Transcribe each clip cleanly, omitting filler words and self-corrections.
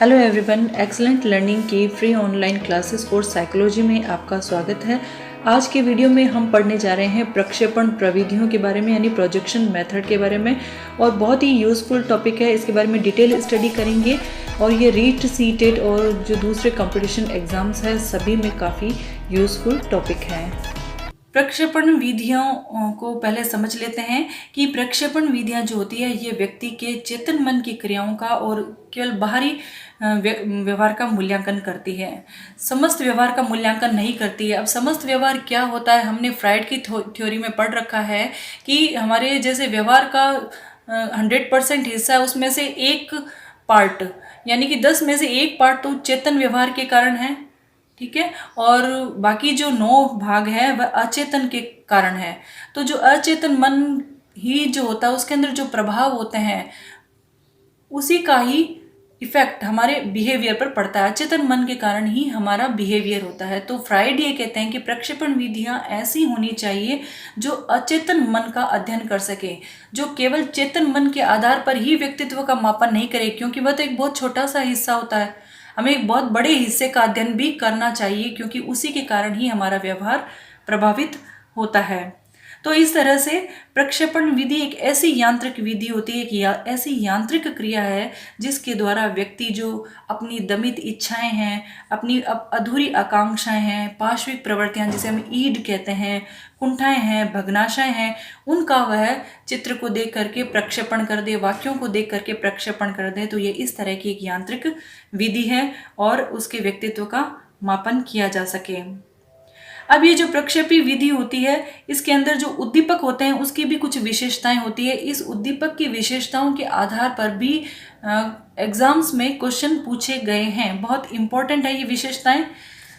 Hello everyone, excellent learning की free online classes course psychology में आपका स्वागत है। आज के वीडियो में हम पढ़ने जा रहे हैं प्रक्षेपण प्रविधियों के बारे में, यानी प्रोजेक्शन मेथड के बारे में। और बहुत ही यूज़फुल टॉपिक है, इसके बारे में डिटेल स्टडी करेंगे। और ये रीट सीटेट और जो दूसरे कंपटीशन एग्जाम्स हैं सभी में काफ़ी यूज़फुल टॉपिक है। प्रक्षेपण विधियों को पहले समझ लेते हैं कि प्रक्षेपण विधियां जो होती है ये व्यक्ति के चेतन मन की क्रियाओं का और केवल बाहरी व्यवहार का मूल्यांकन करती है, समस्त व्यवहार का मूल्यांकन नहीं करती है। अब समस्त व्यवहार क्या होता है, हमने फ्राइड की थ्योरी में पढ़ रखा है कि हमारे जैसे व्यवहार का 100% हिस्सा है, उसमें से एक पार्ट यानी कि 10 में से एक पार्ट तो चेतन व्यवहार के कारण है, ठीक है, और बाकी जो 9 भाग है वह अचेतन के कारण है। तो जो अचेतन मन ही जो होता है उसके अंदर जो प्रभाव होते हैं उसी का ही इफेक्ट हमारे बिहेवियर पर पड़ता है। अचेतन मन के कारण ही हमारा बिहेवियर होता है। तो फ्राइड ये कहते हैं कि प्रक्षेपण विधियां ऐसी होनी चाहिए जो अचेतन मन का अध्ययन कर सके, जो केवल चेतन मन के आधार पर ही व्यक्तित्व का मापन नहीं करे, क्योंकि वह तो एक बहुत छोटा सा हिस्सा होता है। हमें एक बहुत बड़े हिस्से का अध्ययन भी करना चाहिए, क्योंकि उसी के कारण ही हमारा व्यवहार प्रभावित होता है। तो इस तरह से प्रक्षेपण विधि एक ऐसी यांत्रिक विधि होती है कि ऐसी यांत्रिक क्रिया है जिसके द्वारा व्यक्ति जो अपनी दमित इच्छाएं हैं, अपनी अधूरी आकांक्षाएं हैं, पार्श्विक प्रवृत्तियां जिसे हम ईड कहते हैं, कुंठाएं हैं, भग्नाशय हैं, उनका वह चित्र को देख करके प्रक्षेपण कर दे, वाक्यों को देख करके प्रक्षेपण कर दे। तो ये इस तरह की एक यांत्रिक विधि है और उसके व्यक्तित्व का मापन किया जा सके। अब ये जो प्रक्षेपी विधि होती है इसके अंदर जो उद्दीपक होते हैं उसकी भी कुछ विशेषताएं होती है। इस उद्दीपक की विशेषताओं के आधार पर भी एग्जाम्स में क्वेश्चन पूछे गए हैं। बहुत इंपॉर्टेंट है ये विशेषताएं।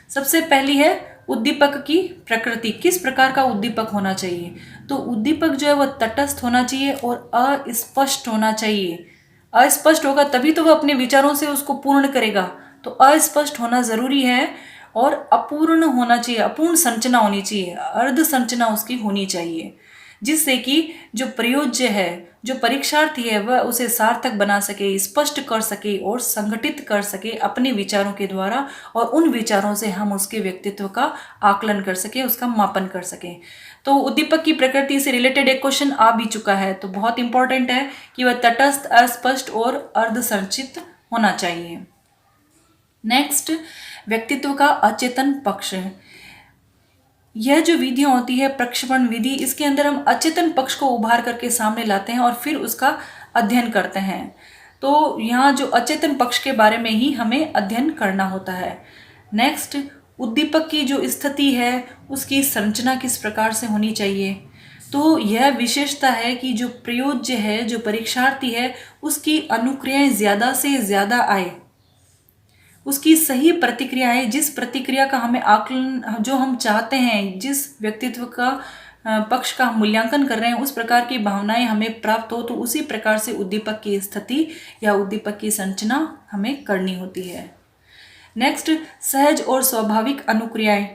सबसे पहली है उद्दीपक की प्रकृति, किस प्रकार का उद्दीपक होना चाहिए। तो उद्दीपक जो है वह तटस्थ होना चाहिए और अस्पष्ट होना चाहिए। अस्पष्ट होगा तभी तो वह अपने विचारों से उसको पूर्ण करेगा, तो अस्पष्ट होना जरूरी है। और अपूर्ण होना चाहिए, अपूर्ण संरचना होनी चाहिए, अर्ध संरचना उसकी होनी चाहिए, जिससे कि जो प्रयोज्य है, जो परीक्षार्थी है, वह उसे सार्थक बना सके, स्पष्ट कर सके और संगठित कर सके अपने विचारों के द्वारा, और उन विचारों से हम उसके व्यक्तित्व का आकलन कर सके, उसका मापन कर सके। तो उद्दीपक की प्रकृति से रिलेटेड एक क्वेश्चन आ भी चुका है, तो बहुत इंपॉर्टेंट है कि वह तटस्थ, अस्पष्ट और अर्ध संरचित होना चाहिए। नेक्स्ट, व्यक्तित्व का अचेतन पक्ष। यह जो विधियां होती है प्रक्षेपण विधि, इसके अंदर हम अचेतन पक्ष को उभार करके सामने लाते हैं और फिर उसका अध्ययन करते हैं। तो यहाँ जो अचेतन पक्ष के बारे में ही हमें अध्ययन करना होता है। नेक्स्ट, उद्दीपक की जो स्थिति है उसकी संरचना किस प्रकार से होनी चाहिए। तो यह विशेषता है कि जो प्रयोज्य है, जो परीक्षार्थी है, उसकी अनुक्रियाएं ज्यादा से ज्यादा आए, उसकी सही प्रतिक्रिया है, जिस प्रतिक्रिया का हमें आकलन, जो हम चाहते हैं, जिस व्यक्तित्व का पक्ष का हम मूल्यांकन कर रहे हैं, उस प्रकार की भावनाएं हमें प्राप्त हो, तो उसी प्रकार से उद्दीपक की स्थिति या उद्दीपक की संरचना हमें करनी होती है। नेक्स्ट, सहज और स्वाभाविक अनुक्रियाएं।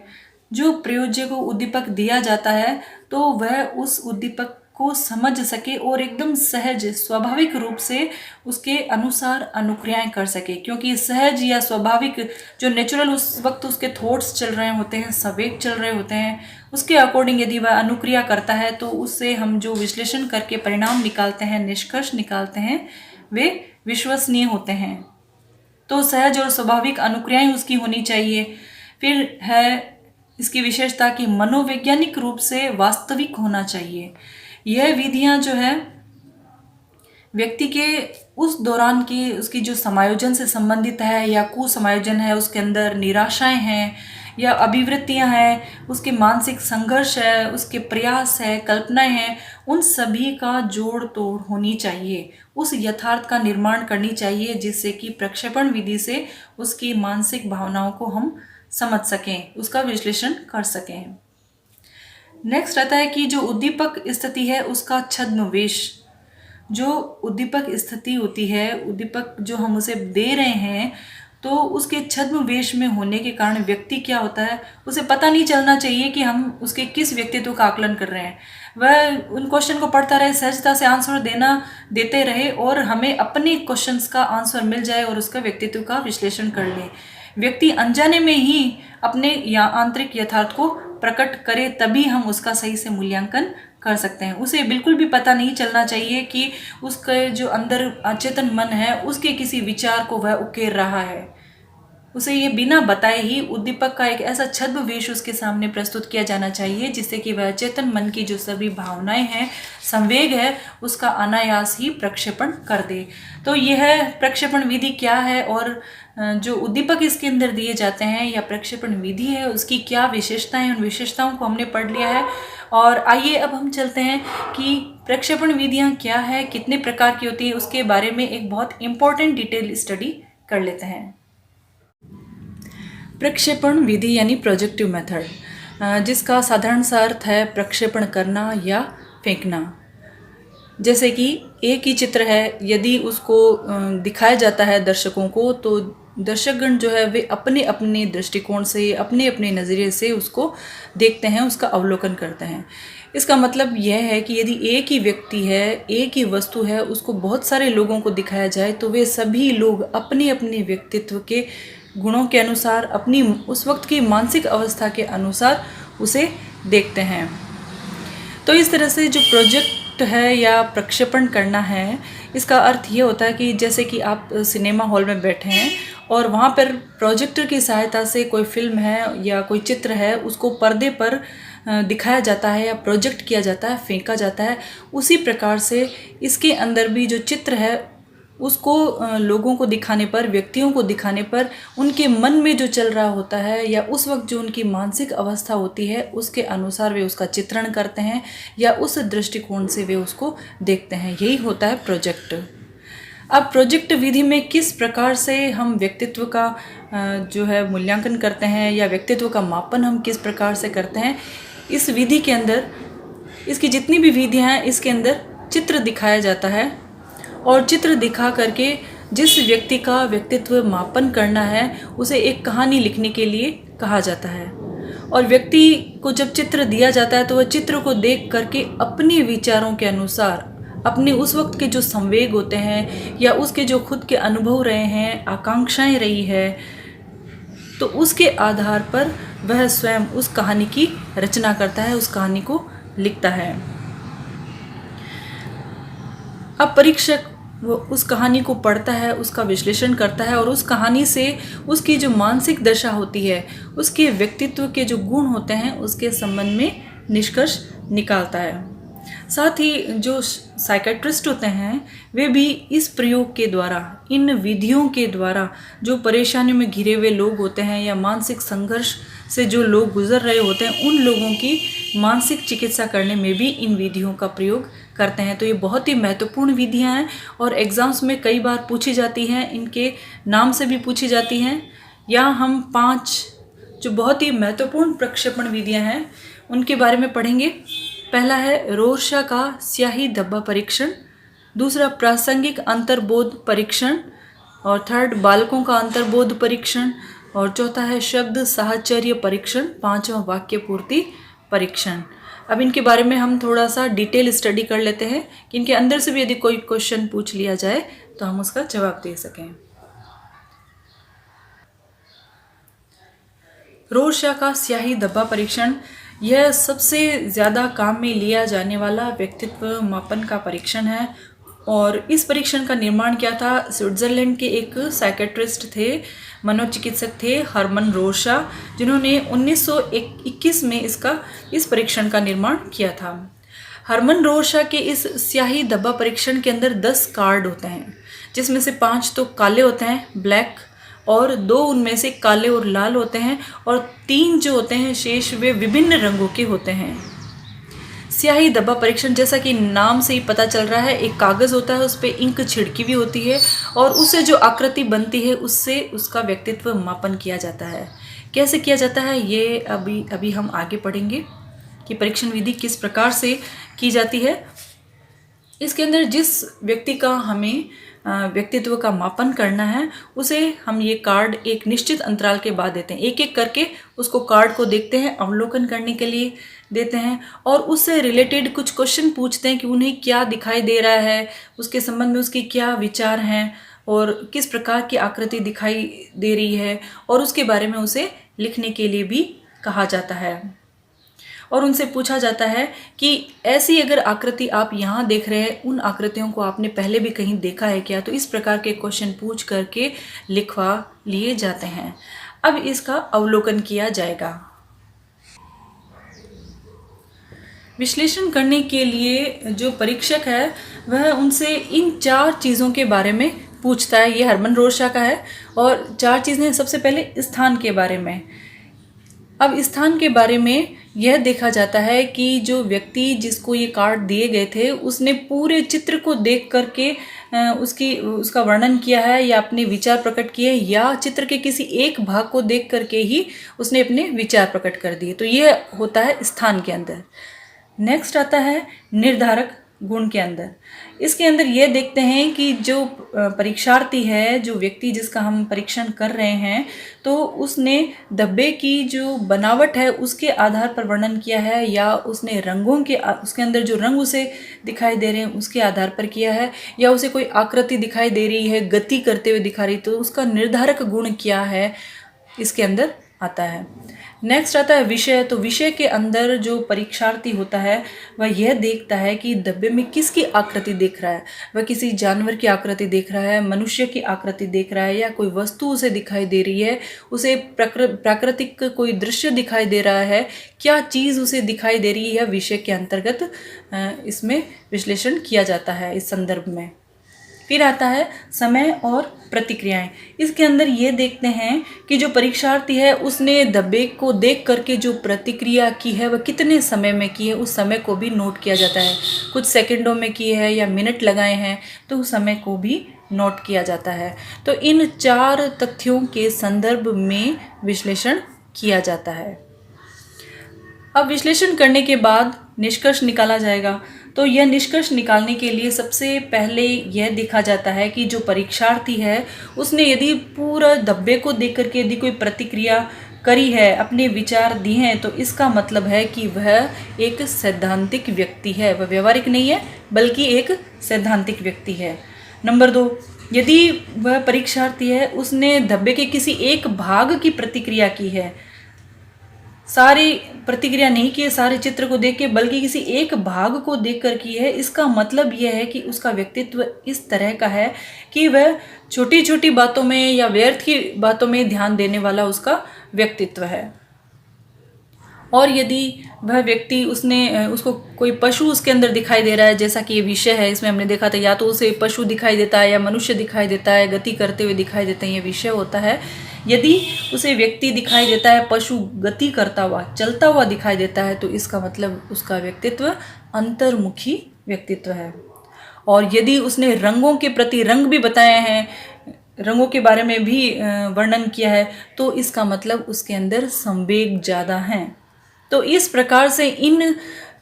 जो प्रयोज्य को उद्दीपक दिया जाता है तो वह उस उद्दीपक को समझ सके और एकदम सहज, स्वाभाविक रूप से उसके अनुसार अनुक्रियाएं कर सके, क्योंकि सहज या स्वाभाविक जो नेचुरल उस वक्त उसके थॉट्स चल रहे होते हैं, संवेग चल रहे होते हैं, उसके अकॉर्डिंग यदि वह अनुक्रिया करता है तो उससे हम जो विश्लेषण करके परिणाम निकालते हैं, निष्कर्ष निकालते हैं, वे विश्वसनीय होते हैं। तो सहज और स्वाभाविक अनुक्रियाएं उसकी होनी चाहिए। फिर है इसकी विशेषता कि मनोवैज्ञानिक रूप से वास्तविक होना चाहिए। यह विधियां जो है व्यक्ति के उस दौरान की उसकी जो समायोजन से संबंधित है या कुसमायोजन है, उसके अंदर निराशाएं हैं या अभिवृत्तियां हैं, उसके मानसिक संघर्ष है, उसके प्रयास है, कल्पनाएं हैं, उन सभी का जोड़ तोड़ होनी चाहिए, उस यथार्थ का निर्माण करनी चाहिए, जिससे कि प्रक्षेपण विधि से उसकी मानसिक भावनाओं को हम समझ सकें, उसका विश्लेषण कर सकें। नेक्स्ट आता है कि जो उद्दीपक स्थिति है उसका छद्मवेश। जो उद्दीपक स्थिति होती है, उद्दीपक जो हम उसे दे रहे हैं, तो उसके छद्मवेश में होने के कारण व्यक्ति क्या होता है, उसे पता नहीं चलना चाहिए कि हम उसके किस व्यक्तित्व का आकलन कर रहे हैं। वह उन क्वेश्चन को पढ़ता रहे, सहजता से आंसर देते रहे और हमें अपने क्वेश्चंस का आंसर मिल जाए और उसका व्यक्तित्व का विश्लेषण कर ले। व्यक्ति अनजाने में ही अपने या आंतरिक यथार्थ को प्रकट करे, तभी हम उसका सही से मूल्यांकन कर सकते हैं। उसे बिल्कुल भी पता नहीं चलना चाहिए कि उसके जो अंदर अचेतन मन है उसके किसी विचार को वह उकेर रहा है। उसे ये बिना बताए ही उद्दीपक का एक ऐसा छद्मवेश उसके सामने प्रस्तुत किया जाना चाहिए जिससे कि वह चेतन मन की जो सभी भावनाएं हैं, संवेग है, उसका अनायास ही प्रक्षेपण कर दे। तो यह प्रक्षेपण विधि क्या है और जो उद्दीपक इसके अंदर दिए जाते हैं या प्रक्षेपण विधि है उसकी क्या विशेषताएं हैं, उन विशेषताओं को हमने पढ़ लिया है। और आइए अब हम चलते हैं कि प्रक्षेपण विधियाँ क्या है, कितने प्रकार की होती है, उसके बारे में एक बहुत इंपॉर्टेंट डिटेल स्टडी कर लेते हैं। प्रक्षेपण विधि यानी प्रोजेक्टिव मेथड, जिसका साधारण सा अर्थ है प्रक्षेपण करना या फेंकना। जैसे कि एक ही चित्र है, यदि उसको दिखाया जाता है दर्शकों को तो दर्शकगण जो है वे अपने अपने दृष्टिकोण से, अपने अपने नज़रिए से उसको देखते हैं, उसका अवलोकन करते हैं। इसका मतलब यह है कि यदि एक ही व्यक्ति है, एक ही वस्तु है, उसको बहुत सारे लोगों को दिखाया जाए तो वे सभी लोग अपने अपने व्यक्तित्व के गुणों के अनुसार, अपनी उस वक्त की मानसिक अवस्था के अनुसार उसे देखते हैं। तो इस तरह से जो प्रोजेक्ट है या प्रक्षेपण करना है, इसका अर्थ ये होता है कि जैसे कि आप सिनेमा हॉल में बैठे हैं और वहाँ पर प्रोजेक्टर की सहायता से कोई फिल्म है या कोई चित्र है उसको पर्दे पर दिखाया जाता है या प्रोजेक्ट किया जाता है, फेंका जाता है। उसी प्रकार से इसके अंदर भी जो चित्र है उसको लोगों को दिखाने पर, व्यक्तियों को दिखाने पर, उनके मन में जो चल रहा होता है या उस वक्त जो उनकी मानसिक अवस्था होती है उसके अनुसार वे उसका चित्रण करते हैं या उस दृष्टिकोण से वे उसको देखते हैं। यही होता है प्रोजेक्ट। अब प्रोजेक्ट विधि में किस प्रकार से हम व्यक्तित्व का जो है मूल्यांकन करते हैं या व्यक्तित्व का मापन हम किस प्रकार से करते हैं, इस विधि के अंदर, इसकी जितनी भी विधियाँ हैं इसके अंदर चित्र दिखाया जाता है और चित्र दिखा करके जिस व्यक्ति का व्यक्तित्व मापन करना है उसे एक कहानी लिखने के लिए कहा जाता है। और व्यक्ति को जब चित्र दिया जाता है तो वह चित्र को देख करके अपने विचारों के अनुसार, अपने उस वक्त के जो संवेग होते हैं या उसके जो खुद के अनुभव रहे हैं, आकांक्षाएं रही है, तो उसके आधार पर वह स्वयं उस कहानी की रचना करता है, उस कहानी को लिखता है। अब परीक्षक वो उस कहानी को पढ़ता है, उसका विश्लेषण करता है और उस कहानी से उसकी जो मानसिक दशा होती है, उसके व्यक्तित्व के जो गुण होते हैं उसके संबंध में निष्कर्ष निकालता है। साथ ही जो साइकेट्रिस्ट होते हैं वे भी इस प्रयोग के द्वारा, इन विधियों के द्वारा जो परेशानियों में घिरे हुए लोग होते हैं या मानसिक संघर्ष से जो लोग गुजर रहे होते हैं उन लोगों की मानसिक चिकित्सा करने में भी इन विधियों का प्रयोग करते हैं। तो ये बहुत ही महत्वपूर्ण विधियां हैं और एग्ज़ाम्स में कई बार पूछी जाती हैं, इनके नाम से भी पूछी जाती हैं। यहाँ हम 5 जो बहुत ही महत्वपूर्ण प्रक्षेपण विधियां हैं उनके बारे में पढ़ेंगे। पहला है रोरशा का स्याही धब्बा परीक्षण, दूसरा प्रासंगिक अंतर्बोध परीक्षण, और थर्ड बालकों का अंतर्बोध परीक्षण, और चौथा है शब्द साहचर्य परीक्षण, पांचवा वाक्य पूर्ति परीक्षण। अब इनके बारे में हम थोड़ा सा डिटेल स्टडी कर लेते हैं कि इनके अंदर से भी यदि कोई क्वेश्चन पूछ लिया जाए तो हम उसका जवाब दे सकें। रोरशा का स्याही धब्बा परीक्षण, यह सबसे ज़्यादा काम में लिया जाने वाला व्यक्तित्व मापन का परीक्षण है। और इस परीक्षण का निर्माण किया था स्विट्ज़रलैंड के एक साइकेट्रिस्ट थे, मनोचिकित्सक थे, हरमन रोरशा, जिन्होंने 1921 में इस परीक्षण का निर्माण किया था। हरमन रोरशा के इस स्याही धब्बा परीक्षण के अंदर 10 कार्ड होते हैं, जिसमें से 5 तो काले होते हैं, ब्लैक, और 2 उनमें से काले और लाल होते हैं, और 3 जो होते हैं शेष वे विभिन्न रंगों के होते हैं। स्याही धब्बा परीक्षण, जैसा कि नाम से ही पता चल रहा है, एक कागज़ होता है, उस पर इंक छिड़की हुई होती है और उससे जो आकृति बनती है उससे उसका व्यक्तित्व मापन किया जाता है। कैसे किया जाता है ये अभी हम आगे पढ़ेंगे कि परीक्षण विधि किस प्रकार से की जाती है। इसके अंदर जिस व्यक्ति का हमें व्यक्तित्व का मापन करना है उसे हम ये कार्ड एक निश्चित अंतराल के बाद देते हैं। एक एक करके उसको कार्ड को देखते हैं अवलोकन करने के लिए। देते हैं और उससे रिलेटेड कुछ क्वेश्चन पूछते हैं कि उन्हें क्या दिखाई दे रहा है, उसके संबंध में उसके क्या विचार हैं और किस प्रकार की आकृति दिखाई दे रही है, और उसके बारे में उसे लिखने के लिए भी कहा जाता है। और उनसे पूछा जाता है कि ऐसी अगर आकृति आप यहाँ देख रहे हैं, उन आकृतियों को आपने पहले भी कहीं देखा है क्या। तो इस प्रकार के क्वेश्चन पूछ करके लिखवा लिए जाते हैं। अब इसका अवलोकन किया जाएगा। विश्लेषण करने के लिए जो परीक्षक है वह उनसे इन 4 चीज़ों के बारे में पूछता है। ये हरमन रोशा का है और 4 चीज़ें, सबसे पहले स्थान के बारे में। अब स्थान के बारे में यह देखा जाता है कि जो व्यक्ति जिसको ये कार्ड दिए गए थे उसने पूरे चित्र को देख करके उसका वर्णन किया है या अपने विचार प्रकट किए, या चित्र के किसी एक भाग को देख करके ही उसने अपने विचार प्रकट कर दिए। तो यह होता है स्थान के अंदर। नेक्स्ट आता है निर्धारक गुण के अंदर। इसके अंदर ये देखते हैं कि जो परीक्षार्थी है, जो व्यक्ति जिसका हम परीक्षण कर रहे हैं, तो उसने डब्बे की जो बनावट है उसके आधार पर वर्णन किया है, या उसने रंगों के उसके अंदर जो रंग उसे दिखाई दे रहे हैं उसके आधार पर किया है, या उसे कोई आकृति दिखाई दे रही है गति करते हुए दिखा रही, तो उसका निर्धारक गुण क्या है इसके अंदर आता है। नेक्स्ट आता है विषय। तो विषय के अंदर जो परीक्षार्थी होता है वह यह देखता है कि डब्बे में किसकी आकृति देख रहा है। वह किसी जानवर की आकृति देख रहा है, मनुष्य की आकृति देख रहा है, या कोई वस्तु उसे दिखाई दे रही है, उसे प्राकृतिक कोई दृश्य दिखाई दे रहा है, क्या चीज़ उसे दिखाई दे रही है, विषय के अंतर्गत इसमें विश्लेषण किया जाता है इस संदर्भ में। फिर आता है समय और प्रतिक्रियाएं। इसके अंदर ये देखते हैं कि जो परीक्षार्थी है उसने डब्बे को देख करके जो प्रतिक्रिया की है वह कितने समय में की है, उस समय को भी नोट किया जाता है। कुछ सेकंडों में की है या मिनट लगाए हैं तो उस समय को भी नोट किया जाता है। तो इन 4 तथ्यों के संदर्भ में विश्लेषण किया जाता है। अब विश्लेषण करने के बाद निष्कर्ष निकाला जाएगा। तो यह निष्कर्ष निकालने के लिए सबसे पहले यह देखा जाता है कि जो परीक्षार्थी है उसने यदि पूरा डब्बे को देख करके यदि कोई प्रतिक्रिया करी है, अपने विचार दिए हैं, तो इसका मतलब है कि वह एक सैद्धांतिक व्यक्ति है। वह व्यवहारिक नहीं है बल्कि एक सैद्धांतिक व्यक्ति है। नंबर 2, यदि वह परीक्षार्थी है उसने डब्बे के किसी एक भाग की प्रतिक्रिया की है, सारी प्रतिक्रिया नहीं की है सारे चित्र को देख के, बल्कि किसी एक भाग को देख कर की है, इसका मतलब यह है कि उसका व्यक्तित्व इस तरह का है कि वह छोटी छोटी बातों में या व्यर्थ की बातों में ध्यान देने वाला उसका व्यक्तित्व है। और यदि वह व्यक्ति उसको कोई पशु उसके अंदर दिखाई दे रहा है, जैसा कि ये विषय है, इसमें हमने देखा था या तो उसे पशु दिखाई देता है या मनुष्य दिखाई देता है, गति करते हुए दिखाई देते हैं, ये विषय होता है। यदि उसे व्यक्ति दिखाई देता है, पशु गति करता हुआ चलता हुआ दिखाई देता है, तो इसका मतलब उसका व्यक्तित्व अंतर्मुखी व्यक्तित्व है। और यदि उसने रंगों के प्रति रंग भी बताए हैं, रंगों के बारे में भी वर्णन किया है, तो इसका मतलब उसके अंदर संवेग ज़्यादा हैं। तो इस प्रकार से इन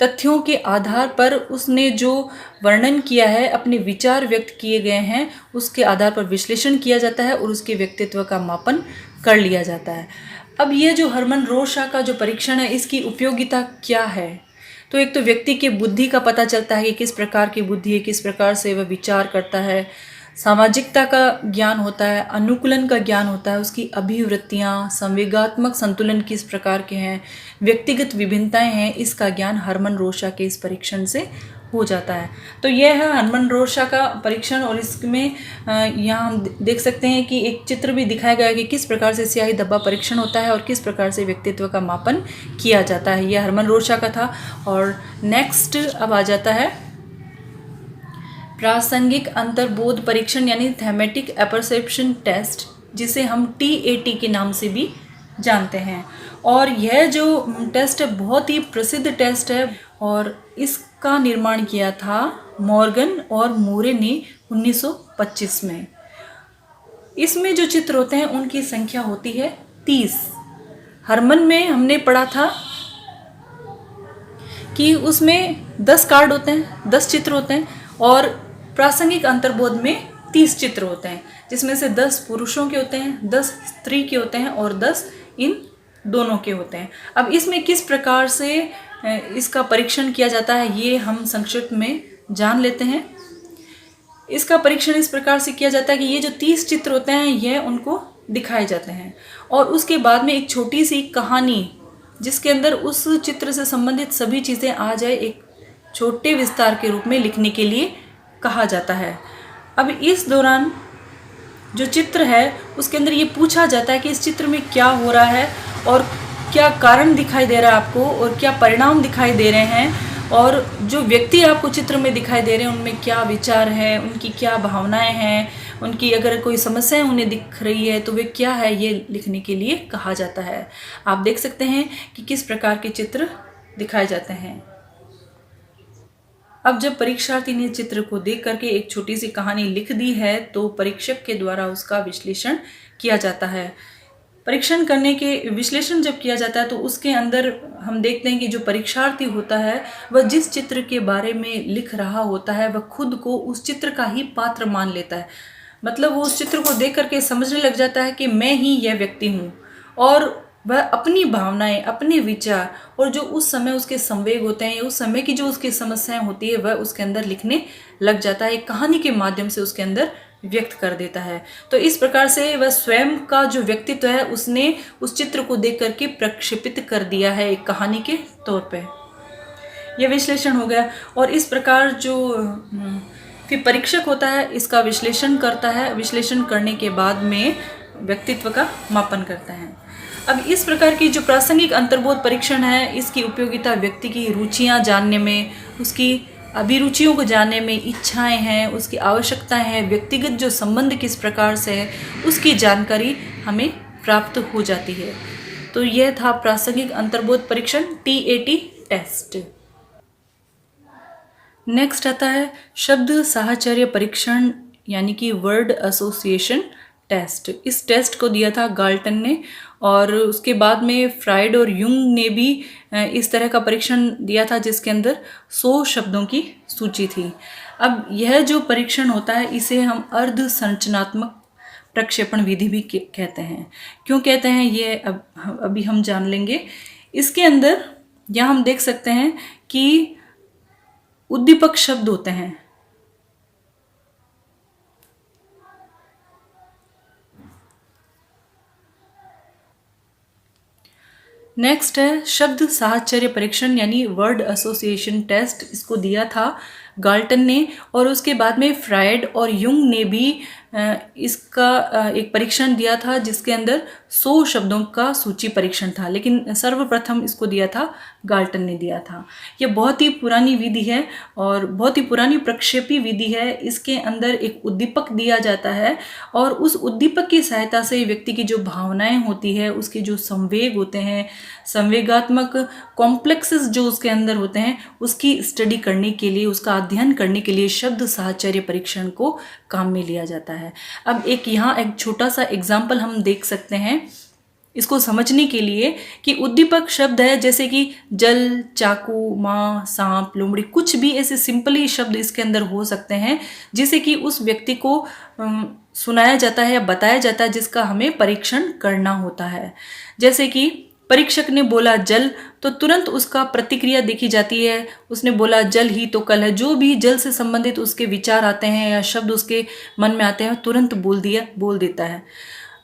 तथ्यों के आधार पर उसने जो वर्णन किया है, अपने विचार व्यक्त किए गए हैं, उसके आधार पर विश्लेषण किया जाता है और उसके व्यक्तित्व का मापन कर लिया जाता है। अब ये जो हरमन रोशा का जो परीक्षण है, इसकी उपयोगिता क्या है? तो एक तो व्यक्ति के बुद्धि का पता चलता है कि किस प्रकार की बुद्धि है, किस प्रकार से वह विचार करता है, सामाजिकता का ज्ञान होता है, अनुकूलन का ज्ञान होता है, उसकी अभिवृत्तियाँ, संवेगात्मक संतुलन किस प्रकार के हैं, व्यक्तिगत विभिन्नताएं हैं, इसका ज्ञान हरमन रोशा के इस परीक्षण से हो जाता है। तो यह है हरमन रोशा का परीक्षण। और इसमें यहाँ हम देख सकते हैं कि एक चित्र भी दिखाया गया है कि किस प्रकार से स्याही धब्बा परीक्षण होता है और किस प्रकार से व्यक्तित्व का मापन किया जाता है। यह हरमन रोशा का था। और नेक्स्ट अब आ जाता है प्रासंगिक अंतर्बोध परीक्षण यानी थैमेटिक एपर्सेप्शन टेस्ट, जिसे हम TAT के नाम से भी जानते हैं। और यह जो टेस्ट है बहुत ही प्रसिद्ध टेस्ट है और इसका निर्माण किया था मॉर्गन और मोरे ने 1925 में। इसमें जो चित्र होते हैं उनकी संख्या होती है 30। हरमन में हमने पढ़ा था कि उसमें 10 कार्ड होते हैं, 10 चित्र होते हैं, और प्रासंगिक अंतर्बोध में 30 चित्र होते हैं, जिसमें से 10 पुरुषों के होते हैं, 10 स्त्री के होते हैं और 10 इन दोनों के होते हैं। अब इसमें किस प्रकार से इसका परीक्षण किया जाता है, ये हम संक्षिप्त में जान लेते हैं। इसका परीक्षण इस प्रकार से किया जाता है कि ये जो 30 चित्र होते हैं ये उनको दिखाए जाते हैं और उसके बाद में एक छोटी सी कहानी जिसके अंदर उस चित्र से संबंधित सभी चीज़ें आ जाए एक छोटे विस्तार के रूप में लिखने के लिए कहा जाता है। अब इस दौरान जो चित्र है उसके अंदर ये पूछा जाता है कि इस चित्र में क्या हो रहा है और क्या कारण दिखाई दे रहा है आपको और क्या परिणाम दिखाई दे रहे हैं और जो व्यक्ति आपको चित्र में दिखाई दे रहे हैं उनमें क्या विचार है, उनकी क्या भावनाएं हैं, उनकी अगर कोई समस्याएं उन्हें दिख रही है तो वे क्या है, ये लिखने के लिए कहा जाता है। आप देख सकते हैं कि किस प्रकार के चित्र दिखाए जाते हैं। अब जब परीक्षार्थी ने चित्र को देख करके एक छोटी सी कहानी लिख दी है तो परीक्षक के द्वारा उसका विश्लेषण किया जाता है। विश्लेषण जब किया जाता है तो उसके अंदर हम देखते हैं कि जो परीक्षार्थी होता है वह जिस चित्र के बारे में लिख रहा होता है वह खुद को उस चित्र का ही पात्र मान लेता है। मतलब वो उस चित्र को देख करके समझने लग जाता है कि मैं ही यह व्यक्ति हूँ और वह अपनी भावनाएं, अपने विचार और जो उस समय उसके संवेग होते हैं, उस समय की जो उसकी समस्याएं होती है वह उसके अंदर लिखने लग जाता है, एक कहानी के माध्यम से उसके अंदर व्यक्त कर देता है। तो इस प्रकार से वह स्वयं का जो व्यक्तित्व है उसने उस चित्र को देख करके प्रक्षेपित कर दिया है एक कहानी के तौर पे। यह विश्लेषण हो गया और इस प्रकार जो फिर परीक्षक होता है इसका विश्लेषण करता है। विश्लेषण करने के बाद में व्यक्तित्व का मापन करता है। अब इस प्रकार की जो प्रासंगिक अंतर्बोध परीक्षण है इसकी उपयोगिता व्यक्ति की रुचियां जानने में, उसकी अभिरुचियों को जानने में, इच्छाएं हैं, उसकी आवश्यकताएं हैं, व्यक्तिगत जो संबंध किस प्रकार से है उसकी जानकारी हमें प्राप्त हो जाती है। तो यह था प्रासंगिक अंतर्बोध परीक्षण TAT टेस्ट। नेक्स्ट आता है शब्द साहचर्य परीक्षण यानी कि वर्ड एसोसिएशन टेस्ट। इस टेस्ट को दिया था गाल्टन ने और उसके बाद में फ्राइड और युंग ने भी इस तरह का परीक्षण दिया था जिसके अंदर 100 शब्दों की सूची थी। अब यह जो परीक्षण होता है इसे हम अर्ध संरचनात्मक प्रक्षेपण विधि भी कहते हैं। क्यों कहते हैं ये अभी हम जान लेंगे। इसके अंदर यहाँ हम देख सकते हैं कि उद्दीपक शब्द होते हैं। नेक्स्ट है शब्द साहचर्य परीक्षण यानी वर्ड एसोसिएशन टेस्ट। इसको दिया था गाल्टन ने और उसके बाद में फ्राइड और युंग ने भी इसका एक परीक्षण दिया था जिसके अंदर 100 शब्दों का सूची परीक्षण था, लेकिन सर्वप्रथम इसको दिया था गाल्टन ने दिया था। यह बहुत ही पुरानी विधि है और बहुत ही पुरानी प्रक्षेपी विधि है। इसके अंदर एक उद्दीपक दिया जाता है और उस उद्दीपक की सहायता से व्यक्ति की जो भावनाएं होती है, उसके जो संवेग होते हैं, संवेगात्मक कॉम्प्लेक्सेस जो उसके अंदर होते हैं, उसकी स्टडी करने के लिए, उसका अध्ययन करने के लिए शब्द साहचर्य परीक्षण को काम में लिया जाता है। अब यहाँ एक छोटा सा एग्जाम्पल हम देख सकते हैं इसको समझने के लिए कि उद्दीपक शब्द है जैसे कि जल, चाकू, माँ, सांप, लोमड़ी, कुछ भी ऐसे सिंपली शब्द इसके अंदर हो सकते हैं जिसे कि उस व्यक्ति को सुनाया जाता है या बताया जाता है जिसका हमें परीक्षण करना होता है। जैसे कि परीक्षक ने बोला जल तो तुरंत उसका प्रतिक्रिया देखी जाती है। उसने बोला जल ही तो कल है। जो भी जल से संबंधित उसके विचार आते हैं या शब्द उसके मन में आते हैं तुरंत बोल देता है।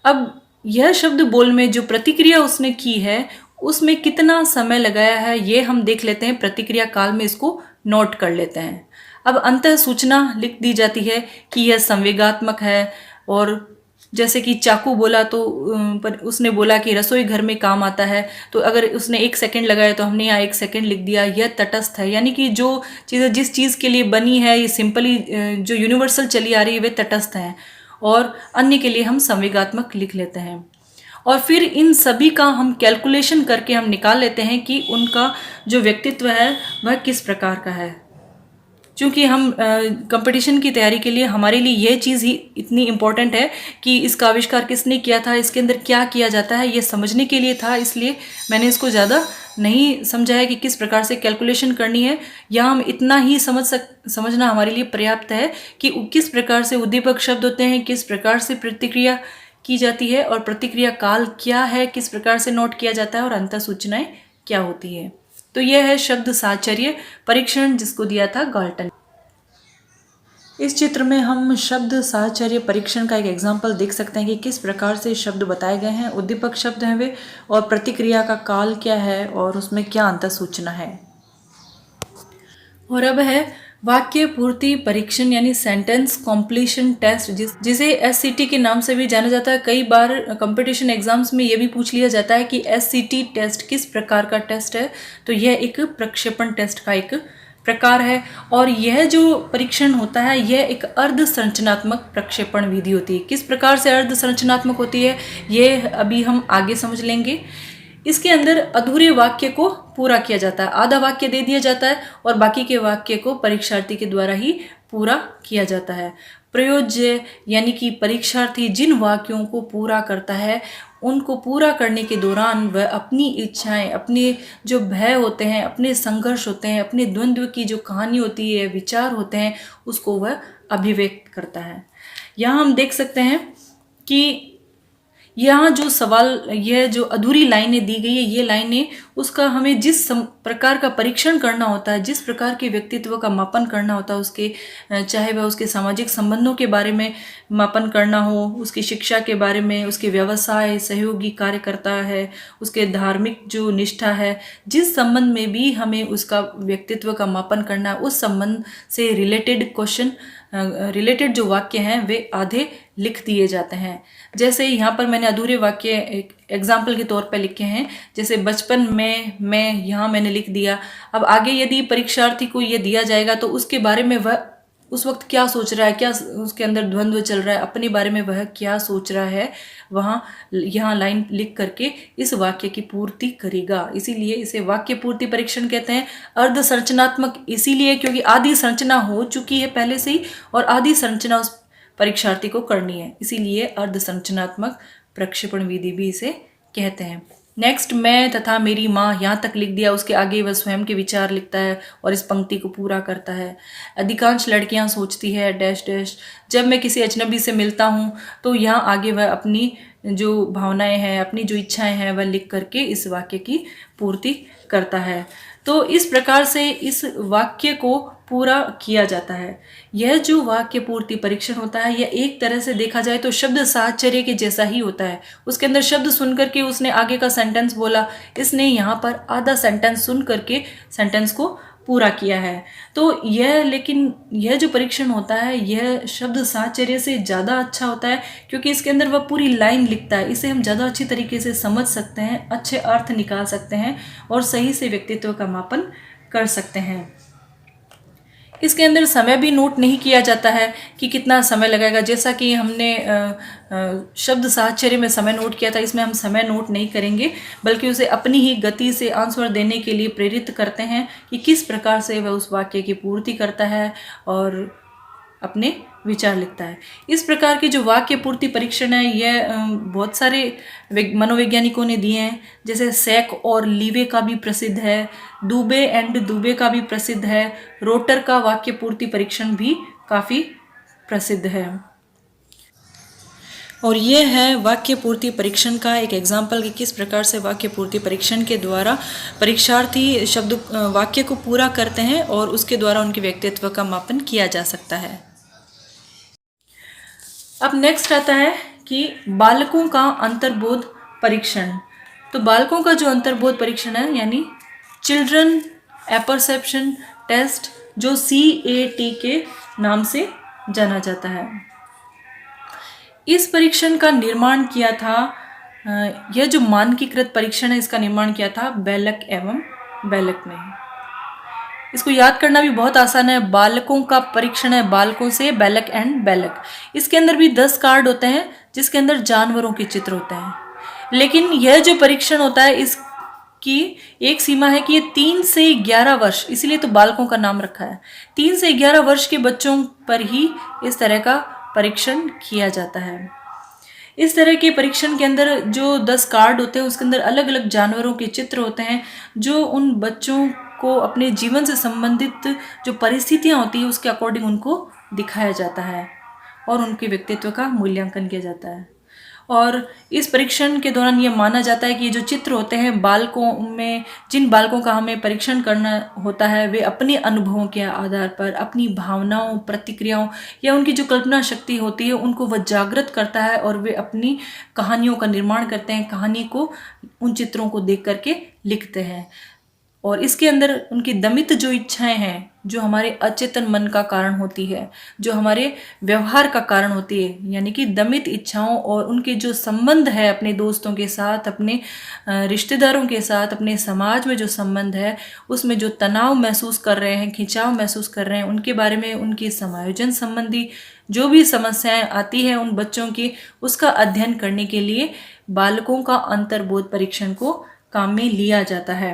अब यह शब्द बोल में जो प्रतिक्रिया उसने की है उसमें कितना समय लगाया है ये हम देख लेते हैं। प्रतिक्रिया काल में इसको नोट कर लेते हैं। अब अंतः सूचना लिख दी जाती है कि यह संवेगात्मक है। और जैसे कि चाकू बोला तो उसने बोला कि रसोई घर में काम आता है, तो अगर उसने 1 सेकंड लगाया तो हमने यहाँ 1 सेकंड लिख दिया। यह तटस्थ है, यानी कि जो चीज़ें जिस चीज़ के लिए बनी है ये सिंपली जो यूनिवर्सल चली आ रही है वे तटस्थ हैं और अन्य के लिए हम संवेगात्मक लिख लेते हैं। और फिर इन सभी का हम कैलकुलेशन करके हम निकाल लेते हैं कि उनका जो व्यक्तित्व है वह किस प्रकार का है। क्योंकि हम कंपटीशन की तैयारी के लिए हमारे लिए यह चीज़ ही इतनी इम्पॉर्टेंट है कि इसका आविष्कार किसने किया था, इसके अंदर क्या किया जाता है, ये समझने के लिए था। इसलिए मैंने इसको ज़्यादा नहीं समझाया कि किस प्रकार से कैलकुलेशन करनी है। या हम इतना ही समझना हमारे लिए पर्याप्त है कि किस प्रकार से उद्दीपक शब्द होते हैं, किस प्रकार से प्रतिक्रिया की जाती है और प्रतिक्रिया काल क्या है, किस प्रकार से नोट किया जाता है और अंतः सूचनाएँ क्या होती है। तो यह है शब्द साहचर्य परीक्षण जिसको दिया था गाल्टन। इस चित्र में हम शब्द साहचर्य परीक्षण का एक एग्जाम्पल देख सकते हैं कि किस प्रकार से शब्द बताए गए हैं, उद्दीपक शब्द हैं वे, और प्रतिक्रिया का काल क्या है और उसमें क्या अंतर सूचना है। और अब है वाक्य पूर्ति परीक्षण यानी सेंटेंस कॉम्प्लीशन टेस्ट, जिसे SCT के नाम से भी जाना जाता है। कई बार कंपटीशन एग्जाम्स में ये भी पूछ लिया जाता है कि SCT टेस्ट किस प्रकार का टेस्ट है। तो यह एक प्रक्षेपण टेस्ट का एक प्रकार है, और यह जो परीक्षण होता है यह एक अर्ध संरचनात्मक प्रक्षेपण विधि होती है। किस प्रकार से अर्ध संरचनात्मक होती है ये अभी हम आगे समझ लेंगे। इसके अंदर अधूरे वाक्य को पूरा किया जाता है, आधा वाक्य दे दिया जाता है और बाकी के वाक्य को परीक्षार्थी के द्वारा ही पूरा किया जाता है। प्रयोज्य यानी कि परीक्षार्थी जिन वाक्यों को पूरा करता है उनको पूरा करने के दौरान वह अपनी इच्छाएं, अपने जो भय होते हैं, अपने संघर्ष होते हैं, अपने द्वंद्व की जो कहानी होती है, विचार होते हैं, उसको वह अभिव्यक्त करता है। यहाँ हम देख सकते हैं कि यहाँ जो सवाल, यह जो अधूरी लाइनें दी गई है, ये लाइनें उसका हमें जिस प्रकार का परीक्षण करना होता है, जिस प्रकार के व्यक्तित्व का मापन करना होता है उसके, चाहे वह उसके सामाजिक संबंधों के बारे में मापन करना हो, उसकी शिक्षा के बारे में, उसके व्यवसाय सहयोगी कार्य करता है, उसके धार्मिक जो निष्ठा है, जिस संबंध में भी हमें उसका व्यक्तित्व का मापन करना है उस संबंध से रिलेटेड क्वेश्चन, रिलेटेड जो वाक्य हैं वे आधे लिख दिए जाते हैं। जैसे यहाँ पर मैंने अधूरे वाक्य एक एग्जाम्पल के तौर पर लिखे हैं, जैसे बचपन में मैं, यहाँ मैंने लिख दिया। अब आगे यदि परीक्षार्थी को ये दिया जाएगा तो उसके बारे में वह उस वक्त क्या सोच रहा है, क्या उसके अंदर द्वंद्व चल रहा है, अपने बारे में वह क्या सोच रहा है, वहाँ यहाँ लाइन लिख करके इस वाक्य की पूर्ति करेगा। इसीलिए इसे वाक्य पूर्ति परीक्षण कहते हैं। अर्ध संरचनात्मक इसीलिए क्योंकि आधी संरचना हो चुकी है पहले से ही और आधी संरचना उस परीक्षार्थी को करनी है, इसीलिए अर्ध संरचनात्मक प्रक्षेपण विधि भी इसे कहते हैं। नेक्स्ट, मैं तथा मेरी माँ, यहाँ तक लिख दिया। उसके आगे वह स्वयं के विचार लिखता है और इस पंक्ति को पूरा करता है। अधिकांश लड़कियाँ सोचती है डैश डैश, जब मैं किसी अजनबी से मिलता हूँ, तो यहाँ आगे वह अपनी जो भावनाएं हैं, अपनी जो इच्छाएं हैं वह लिख करके इस वाक्य की पूर्ति करता है। तो इस प्रकार से इस वाक्य को पूरा किया जाता है। यह जो वाक्य पूर्ति परीक्षण होता है यह एक तरह से देखा जाए तो शब्द साहचर्य के जैसा ही होता है। उसके अंदर शब्द सुन करके उसने आगे का सेंटेंस बोला, इसने यहाँ पर आधा सेंटेंस सुन करके सेंटेंस को पूरा किया है। तो यह, लेकिन यह जो परीक्षण होता है यह शब्द साहचर्य से ज़्यादा अच्छा होता है क्योंकि इसके अंदर वह पूरी लाइन लिखता है। इसे हम ज़्यादा अच्छी तरीके से समझ सकते हैं, अच्छे अर्थ निकाल सकते हैं और सही से व्यक्तित्व का मापन कर सकते हैं। इसके अंदर समय भी नोट नहीं किया जाता है कि कितना समय लगेगा, जैसा कि हमने शब्द साहचर्य में समय नोट किया था। इसमें हम समय नोट नहीं करेंगे बल्कि उसे अपनी ही गति से आंसर देने के लिए प्रेरित करते हैं कि किस प्रकार से वह उस वाक्य की पूर्ति करता है और अपने विचार लिखता है। इस प्रकार के जो वाक्य पूर्ति परीक्षण है यह बहुत सारे मनोवैज्ञानिकों ने दिए हैं, जैसे सैक और लीवे का भी प्रसिद्ध है, दुबे एंड दुबे का भी प्रसिद्ध है, रोटर का वाक्य पूर्ति परीक्षण भी काफ़ी प्रसिद्ध है। और ये है वाक्य पूर्ति परीक्षण का एक एग्जाम्पल कि किस प्रकार से वाक्य पूर्ति परीक्षण के द्वारा परीक्षार्थी शब्द वाक्य को पूरा करते हैं और उसके द्वारा उनके व्यक्तित्व का मापन किया जा सकता है। अब नेक्स्ट आता है कि बालकों का अंतर्बोध परीक्षण। तो बालकों का जो अंतर्बोध परीक्षण है यानी चिल्ड्रन एपर्सेप्शन टेस्ट, जो CAT के नाम से जाना जाता है। इस परीक्षण का निर्माण किया था, यह जो मानकीकृत परीक्षण है इसका निर्माण किया था बेलक एवं बेलक ने। इसको याद करना भी बहुत आसान है। बालकों का परीक्षण है, बालकों से बेलक एंड बेलक। इसके अंदर भी 10 कार्ड होते हैं जिसके अंदर जानवरों के चित्र होते हैं, लेकिन यह जो परीक्षण होता है इसकी एक सीमा है कि ये 3 से 11 वर्ष, इसीलिए तो बालकों का नाम रखा है। 3 से 11 वर्ष के बच्चों पर ही इस तरह का परीक्षण किया जाता है। इस तरह के परीक्षण के अंदर जो 10 कार्ड होते हैं उसके अंदर अलग अलग जानवरों के चित्र होते हैं जो उन बच्चों को अपने जीवन से संबंधित जो परिस्थितियां होती है उसके अकॉर्डिंग उनको दिखाया जाता है और उनके व्यक्तित्व का मूल्यांकन किया जाता है। और इस परीक्षण के दौरान ये माना जाता है कि ये जो चित्र होते हैं बालकों में, जिन बालकों का हमें परीक्षण करना होता है, वे अपने अनुभवों के आधार पर अपनी भावनाओं, प्रतिक्रियाओं या उनकी जो कल्पना शक्ति होती है उनको वह जागृत करता है और वे अपनी कहानियों का निर्माण करते हैं, कहानी को उन चित्रों को देख करके लिखते हैं। और इसके अंदर उनकी दमित जो इच्छाएं हैं, जो हमारे अचेतन मन का कारण होती है, जो हमारे व्यवहार का कारण होती है, यानी कि दमित इच्छाओं और उनके जो संबंध है अपने दोस्तों के साथ, अपने रिश्तेदारों के साथ, अपने समाज में जो संबंध है, उसमें जो तनाव महसूस कर रहे हैं, खिंचाव महसूस कर रहे हैं, उनके बारे में, उनकी समायोजन संबंधी जो भी समस्याएं आती है उन बच्चों की, उसका अध्ययन करने के लिए बालकों का अंतर्बोध परीक्षण को काम में लिया जाता है।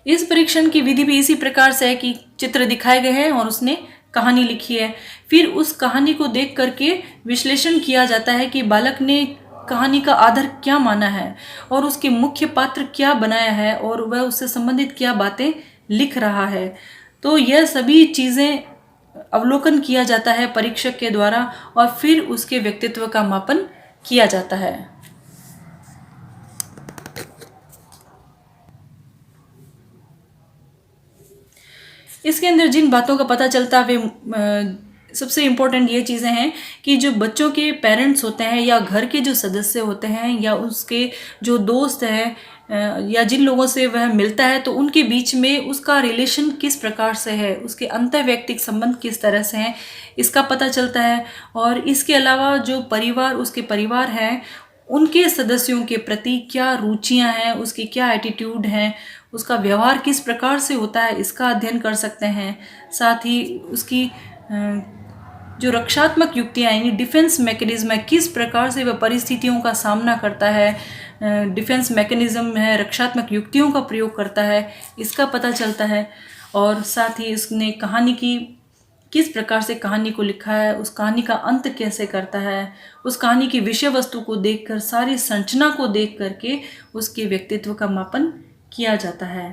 इस परीक्षण की विधि भी इसी प्रकार से है कि चित्र दिखाए गए हैं और उसने कहानी लिखी है। फिर उस कहानी को देख करके विश्लेषण किया जाता है कि बालक ने कहानी का आधार क्या माना है और उसके मुख्य पात्र क्या बनाया है और वह उससे संबंधित क्या बातें लिख रहा है। तो यह सभी चीज़ें अवलोकन किया जाता है परीक्षक के द्वारा और फिर उसके व्यक्तित्व का मापन किया जाता है। इसके अंदर जिन बातों का पता चलता है वे सबसे इम्पोर्टेंट ये चीज़ें हैं कि जो बच्चों के पेरेंट्स होते हैं या घर के जो सदस्य होते हैं या उसके जो दोस्त हैं या जिन लोगों से वह मिलता है, तो उनके बीच में उसका रिलेशन किस प्रकार से है, उसके अंतर्वैयक्तिक संबंध किस तरह से हैं, इसका पता चलता है। और इसके अलावा जो परिवार, उसके परिवार हैं, उनके सदस्यों के प्रति क्या रुचियां हैं, उसकी क्या एटीट्यूड है, उसका व्यवहार किस प्रकार से होता है, इसका अध्ययन कर सकते हैं। साथ ही उसकी जो रक्षात्मक युक्तियाँ यानी डिफेंस मैकेनिज्म है, किस प्रकार से वह परिस्थितियों का सामना करता है, डिफेंस मैकेनिज्म है, रक्षात्मक युक्तियों का प्रयोग करता है, इसका पता चलता है। और साथ ही उसने कहानी की किस प्रकार से कहानी को लिखा है, उस कहानी का अंत कैसे करता है, उस कहानी की विषय वस्तु को देखकर, सारी संरचना को देख करके उसके व्यक्तित्व का मापन किया जाता है।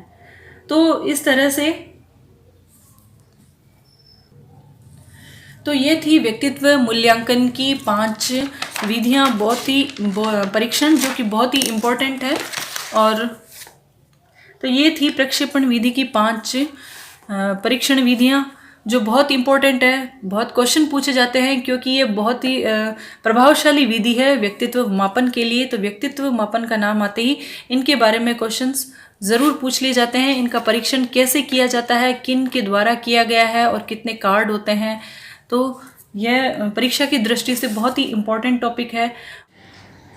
तो इस तरह से तो ये थी व्यक्तित्व मूल्यांकन की 5 विधियाँ, बहुत ही परीक्षण जो कि बहुत ही इम्पोर्टेंट है। और तो ये थी प्रक्षेपण विधि की 5 परीक्षण विधियाँ जो बहुत इम्पोर्टेंट है, बहुत क्वेश्चन पूछे जाते हैं क्योंकि ये बहुत ही प्रभावशाली विधि है व्यक्तित्व मापन के लिए। तो व्यक्तित्व मापन का नाम आते ही इनके बारे में क्वेश्चंस ज़रूर पूछ लिए जाते हैं। इनका परीक्षण कैसे किया जाता है, किन के द्वारा किया गया है और कितने कार्ड होते हैं, तो यह परीक्षा की दृष्टि से बहुत ही इम्पोर्टेंट टॉपिक है।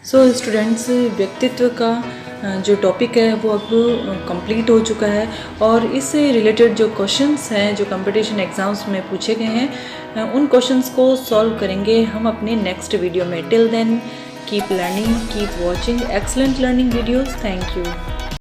सो स्टूडेंट्स, व्यक्तित्व का जो टॉपिक है वो अब कंप्लीट हो चुका है और इससे रिलेटेड जो क्वेश्चंस हैं जो कंपटीशन एग्ज़ाम्स में पूछे गए हैं उन क्वेश्चंस को सॉल्व करेंगे हम अपने नेक्स्ट वीडियो में। Till then keep learning, keep watching excellent learning videos. Thank you.